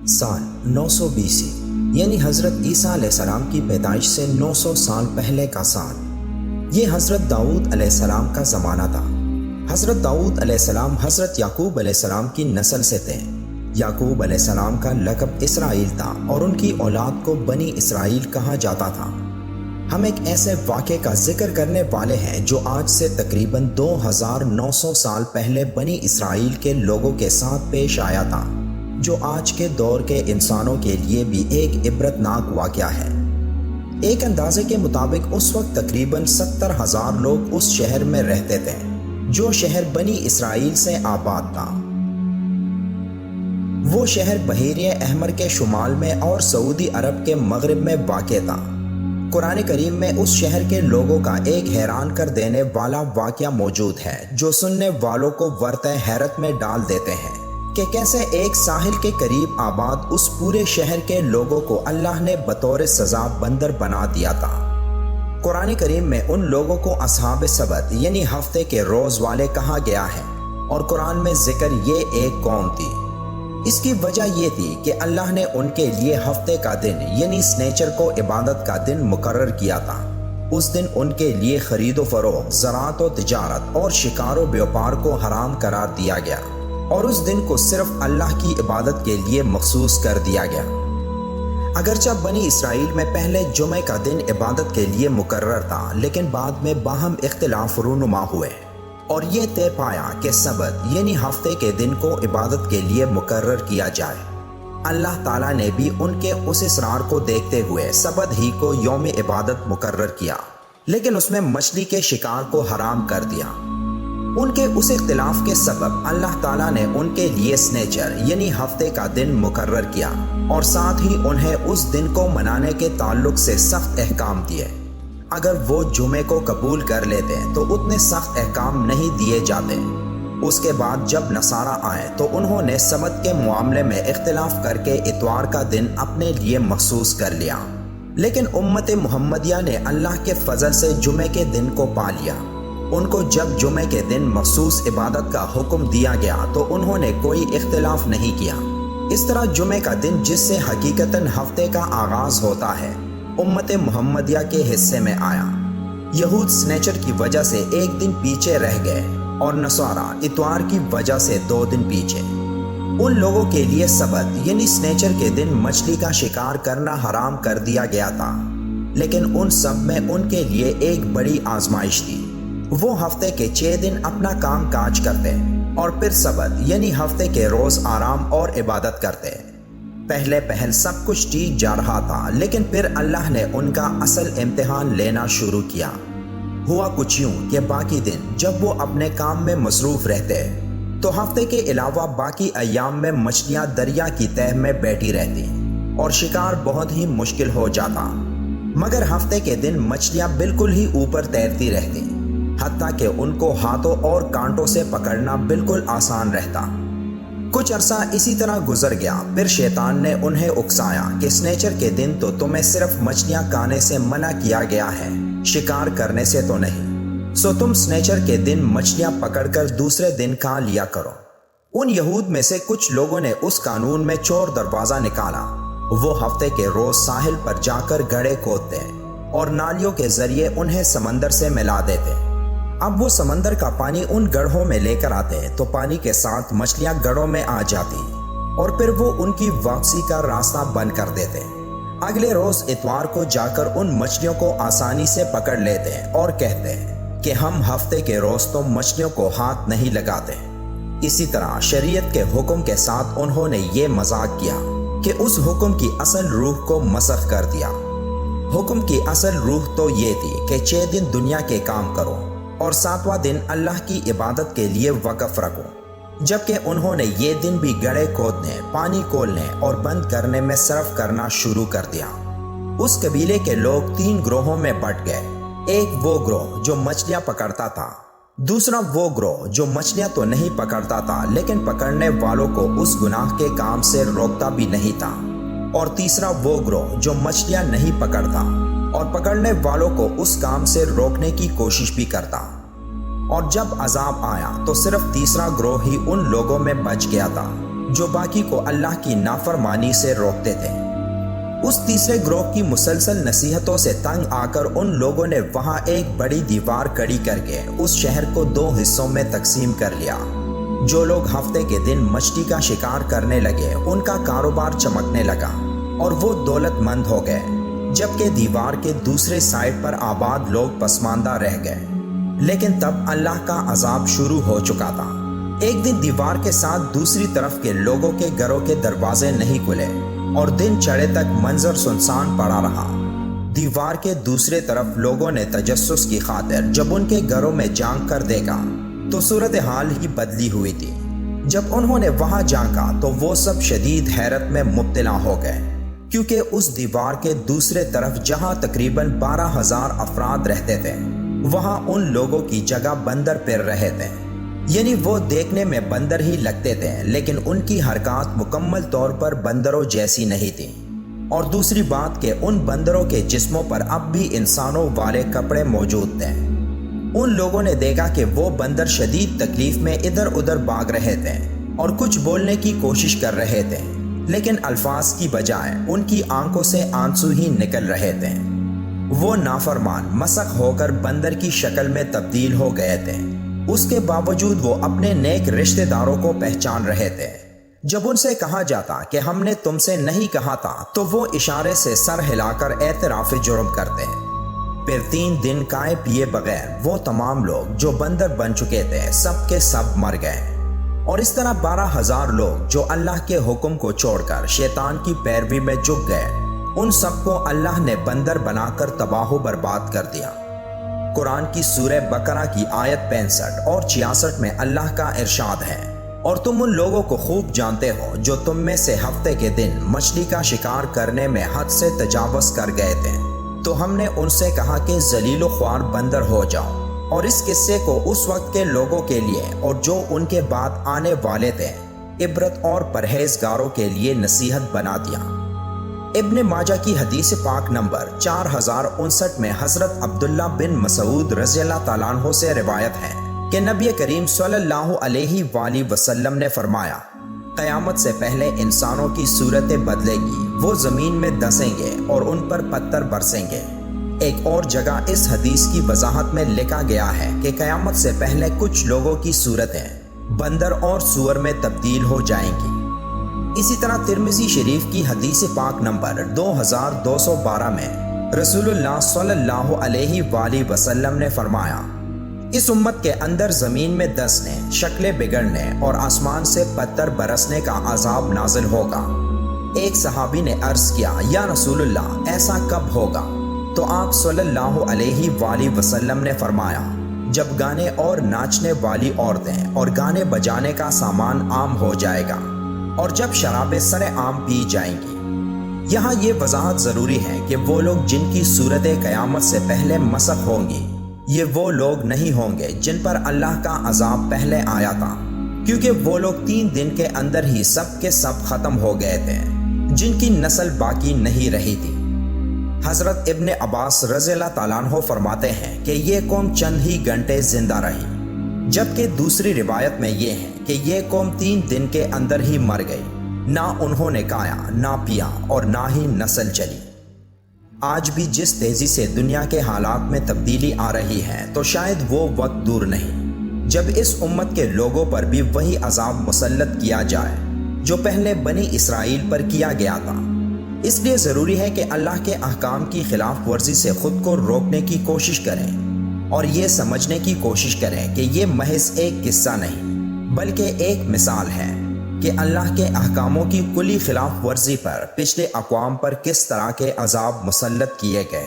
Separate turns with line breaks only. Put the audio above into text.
سال 920 یعنی حضرت عیسیٰ علیہ السلام کی پیدائش سے 900 سال پہلے کا سال۔ یہ حضرت داؤد علیہ السلام کا زمانہ تھا۔ حضرت داؤد علیہ السلام حضرت یعقوب علیہ السلام کی نسل سے تھے۔ یعقوب علیہ السلام کا لقب اسرائیل تھا اور ان کی اولاد کو بنی اسرائیل کہا جاتا تھا۔ ہم ایک ایسے واقعے کا ذکر کرنے والے ہیں جو آج سے تقریباً 2900 سال پہلے بنی اسرائیل کے لوگوں کے ساتھ پیش آیا تھا، جو آج کے دور کے انسانوں کے لیے بھی ایک عبرتناک واقعہ ہے۔ ایک اندازے کے مطابق اس وقت تقریباً 70,000 لوگ اس شہر میں رہتے تھے، جو شہر بنی اسرائیل سے آباد تھا۔ وہ شہر بحیرہ احمر کے شمال میں اور سعودی عرب کے مغرب میں واقع تھا۔ قرآن کریم میں اس شہر کے لوگوں کا ایک حیران کر دینے والا واقعہ موجود ہے، جو سننے والوں کو ورطہ حیرت میں ڈال دیتے ہیں کہ کیسے ایک ساحل کے قریب آباد اس پورے شہر کے لوگوں کو اللہ نے بطور سزا بندر بنا دیا تھا۔ قرآن کریم میں ان لوگوں کو اصحاب سبت یعنی ہفتے کے روز والے کہا گیا ہے، اور قرآن میں ذکر یہ ایک قوم تھی۔ اس کی وجہ یہ تھی کہ اللہ نے ان کے لیے ہفتے کا دن یعنی سنیچر کو عبادت کا دن مقرر کیا تھا۔ اس دن ان کے لیے خرید و فروخت، زراعت و تجارت اور شکار و بیوپار کو حرام قرار دیا گیا، اور اس دن کو صرف اللہ کی عبادت کے لیے مخصوص کر دیا گیا۔ اگرچہ بنی اسرائیل میں پہلے جمعے کا دن عبادت کے لیے مقرر تھا، لیکن بعد میں باہم اختلاف رونما ہوئے اور یہ طے پایا کہ سبت یعنی ہفتے کے دن کو عبادت کے لیے مقرر کیا جائے۔ اللہ تعالیٰ نے بھی ان کے اس اصرار کو دیکھتے ہوئے سبت ہی کو یوم عبادت مقرر کیا، لیکن اس میں مچھلی کے شکار کو حرام کر دیا۔ ان کے اس اختلاف کے سبب اللہ تعالیٰ نے ان کے لیے سنیچر یعنی ہفتے کا دن مقرر کیا، اور ساتھ ہی انہیں اس دن کو منانے کے تعلق سے سخت احکام دیے۔ اگر وہ جمعے کو قبول کر لیتے تو اتنے سخت احکام نہیں دیے جاتے۔ اس کے بعد جب نصارہ آئے تو انہوں نے سبت کے معاملے میں اختلاف کر کے اتوار کا دن اپنے لیے مخصوص کر لیا، لیکن امت محمدیہ نے اللہ کے فضل سے جمعے کے دن کو پا لیا۔ ان کو جب جمعے کے دن مخصوص عبادت کا حکم دیا گیا تو انہوں نے کوئی اختلاف نہیں کیا۔ اس طرح جمعے کا دن، جس سے حقیقتاً ہفتے کا آغاز ہوتا ہے، امت محمدیہ کے حصے میں آیا۔ یہود سنیچر کی وجہ سے ایک دن پیچھے رہ گئے اور نصارہ اتوار کی وجہ سے 2 دن پیچھے۔ ان لوگوں کے لیے سبت یعنی سنیچر کے دن مچھلی کا شکار کرنا حرام کر دیا گیا تھا، لیکن ان سب میں ان کے لیے ایک بڑی آزمائش تھی۔ وہ ہفتے کے 6 دن اپنا کام کاج کرتے اور پھر سبت یعنی ہفتے کے روز آرام اور عبادت کرتے۔ پہل سب کچھ ٹھیک جا رہا تھا، لیکن پھر اللہ نے ان کا اصل امتحان لینا شروع کیا۔ ہوا کچھ یوں کہ باقی دن جب وہ اپنے کام میں مصروف رہتے تو ہفتے کے علاوہ باقی ایام میں مچھلیاں دریا کی تہہ میں بیٹھی رہتی اور شکار بہت ہی مشکل ہو جاتا، مگر ہفتے کے دن مچھلیاں بالکل ہی اوپر تیرتی رہتی، حتیٰ کہ ان کو ہاتھوں اور کانٹوں سے پکڑنا بالکل آسان رہتا۔ کچھ عرصہ اسی طرح گزر گیا، پھر شیطان نے انہیں اکسایا کہ سنیچر کے دن تو تمہیں صرف مچھلیاں کھانے سے منع کیا گیا ہے، شکار کرنے سے تو نہیں، سو تم سنیچر کے دن مچھلیاں پکڑ کر دوسرے دن کھا لیا کرو۔ ان یہود میں سے کچھ لوگوں نے اس قانون میں چور دروازہ نکالا۔ وہ ہفتے کے روز ساحل پر جا کر گڑھے کھودتے اور نالیوں کے ذریعے انہیں سمندر سے ملا دیتے۔ اب وہ سمندر کا پانی ان گڑھوں میں لے کر آتے تو پانی کے ساتھ مچھلیاں گڑھوں میں آ جاتی، اور پھر وہ ان کی واپسی کا راستہ بند کر دیتے۔ اگلے روز اتوار کو جا کر ان مچھلیوں کو آسانی سے پکڑ لیتے اور کہتے کہ ہم ہفتے کے روز تو مچھلیوں کو ہاتھ نہیں لگاتے۔ اسی طرح شریعت کے حکم کے ساتھ انہوں نے یہ مذاق کیا کہ اس حکم کی اصل روح کو مسخ کر دیا۔ حکم کی اصل روح تو یہ تھی کہ 6 دن دنیا کے کام کرو اور 7واں دن اللہ کی عبادت کے لیے وقف رکھو، جبکہ انہوں نے یہ دن بھی گڑھے کھودنے، پانی کھولنے اور بند کرنے میں صرف کرنا شروع کر دیا۔ اس قبیلے کے لوگ 3 گروہوں میں بٹ گئے۔ ایک وہ گروہ جو مچھلیاں پکڑتا تھا، دوسرا وہ گروہ جو مچھلیاں تو نہیں پکڑتا تھا لیکن پکڑنے والوں کو اس گناہ کے کام سے روکتا بھی نہیں تھا، اور تیسرا وہ گروہ جو مچھلیاں نہیں پکڑتا اور پکڑنے والوں کو اس کام سے روکنے کی کوشش بھی کرتا۔ اور جب عذاب آیا تو صرف تیسرا گروہ ہی ان لوگوں میں بچ گیا تھا جو باقی کو اللہ کی نافرمانی سے روکتے تھے۔ اس تیسرے گروہ کی مسلسل نصیحتوں سے تنگ آ کر ان لوگوں نے وہاں ایک بڑی دیوار کھڑی کر کے اس شہر کو 2 حصوں میں تقسیم کر لیا۔ جو لوگ ہفتے کے دن مچھلی کا شکار کرنے لگے ان کا کاروبار چمکنے لگا اور وہ دولت مند ہو گئے، جبکہ دیوار کے دوسرے سائڈ پر آباد لوگ پسماندہ رہ گئے۔ لیکن تب اللہ کا عذاب شروع ہو چکا تھا۔ ایک دن دیوار کے ساتھ دوسری طرف کے لوگوں کے گھروں کے دروازے نہیں کھلے اور دن چڑھے تک منظر سنسان پڑا رہا۔ دیوار کے دوسرے طرف لوگوں نے تجسس کی خاطر جب ان کے گھروں میں جھانک کر دیکھا تو صورتحال ہی بدلی ہوئی تھی۔ جب انہوں نے وہاں جھانکا تو وہ سب شدید حیرت میں مبتلا ہو گئے، کیونکہ اس دیوار کے دوسرے طرف جہاں تقریباً 12,000 افراد رہتے تھے وہاں ان لوگوں کی جگہ بندر پھر رہے تھے۔ یعنی وہ دیکھنے میں بندر ہی لگتے تھے لیکن ان کی حرکات مکمل طور پر بندروں جیسی نہیں تھی۔ اور دوسری بات کہ ان بندروں کے جسموں پر اب بھی انسانوں والے کپڑے موجود تھے۔ ان لوگوں نے دیکھا کہ وہ بندر شدید تکلیف میں ادھر ادھر بھاگ رہے تھے اور کچھ بولنے کی کوشش کر رہے تھے، لیکن الفاظ کی بجائے ان کی آنکھوں سے آنسو ہی نکل رہے تھے۔ وہ نافرمان مسخ ہو کر بندر کی شکل میں تبدیل ہو گئے تھے۔ اس کے باوجود وہ اپنے نیک رشتہ داروں کو پہچان رہے تھے۔ جب ان سے کہا جاتا کہ ہم نے تم سے نہیں کہا تھا تو وہ اشارے سے سر ہلا کر اعتراف جرم کرتے۔ پھر 3 دن کھائے پیے بغیر وہ تمام لوگ جو بندر بن چکے تھے سب کے سب مر گئے، اور اس طرح 12,000 لوگ جو اللہ کے حکم کو چھوڑ کر شیطان کی پیروی میں جھک گئے، ان سب کو اللہ نے بندر بنا کر تباہ و برباد کر دیا۔ قرآن کی سورہ بقرہ کی آیت 65 اور 66 میں اللہ کا ارشاد ہے، اور تم ان لوگوں کو خوب جانتے ہو جو تم میں سے ہفتے کے دن مچھلی کا شکار کرنے میں حد سے تجاوز کر گئے تھے، تو ہم نے ان سے کہا کہ ذلیل و خوار بندر ہو جاؤ، اور اس قصے کو اس وقت کے لوگوں کے لیے اور جو ان کے بعد آنے والے تھے عبرت اور پرہیزگاروں کے لیے نصیحت بنا دیا۔ ابن ماجہ کی حدیث پاک نمبر 4059 میں حضرت عبداللہ بن مسعود رضی اللہ تعالیٰ عنہ سے روایت ہے کہ نبی کریم صلی اللہ علیہ وآلہ وسلم نے فرمایا، قیامت سے پہلے انسانوں کی صورتیں بدلے گی، وہ زمین میں دسیں گے اور ان پر پتھر برسیں گے۔ ایک اور جگہ اس حدیث کی وضاحت میں لکھا گیا ہے کہ قیامت سے پہلے کچھ لوگوں کی صورتیں بندر اور سور میں تبدیل ہو جائیں گی۔ اسی طرح ترمذی شریف کی حدیث پاک نمبر 2212 میں رسول اللہ صلی اللہ علیہ وآلہ وسلم نے فرمایا، اس امت کے اندر زمین میں دسنے، شکلیں بگڑنے اور آسمان سے پتھر برسنے کا عذاب نازل ہوگا۔ ایک صحابی نے عرض کیا، یا رسول اللہ ایسا کب ہوگا؟ تو آپ صلی اللہ علیہ وآلہ وسلم نے فرمایا، جب گانے اور ناچنے والی عورتیں اور گانے بجانے کا سامان عام ہو جائے گا، اور جب شرابیں سر عام پی جائیں گی۔ یہاں یہ وضاحت ضروری ہے کہ وہ لوگ جن کی صورتیں قیامت سے پہلے مسخ ہوں گی، یہ وہ لوگ نہیں ہوں گے جن پر اللہ کا عذاب پہلے آیا تھا، کیونکہ وہ لوگ 3 دن کے اندر ہی سب کے سب ختم ہو گئے تھے، جن کی نسل باقی نہیں رہی تھی۔ حضرت ابن عباس رضی اللہ تعالیٰ عنہ فرماتے ہیں کہ یہ قوم چند ہی گھنٹے زندہ رہی، جبکہ دوسری روایت میں یہ ہے کہ یہ قوم 3 دن کے اندر ہی مر گئی، نہ انہوں نے کھایا، نہ پیا اور نہ ہی نسل چلی۔ آج بھی جس تیزی سے دنیا کے حالات میں تبدیلی آ رہی ہے تو شاید وہ وقت دور نہیں جب اس امت کے لوگوں پر بھی وہی عذاب مسلط کیا جائے جو پہلے بنی اسرائیل پر کیا گیا تھا۔ اس لیے ضروری ہے کہ اللہ کے احکام کی خلاف ورزی سے خود کو روکنے کی کوشش کریں اور یہ سمجھنے کی کوشش کریں کہ یہ محض ایک قصہ نہیں بلکہ ایک مثال ہے کہ اللہ کے احکاموں کی کلی خلاف ورزی پر پچھلے اقوام پر کس طرح کے عذاب مسلط کیے گئے۔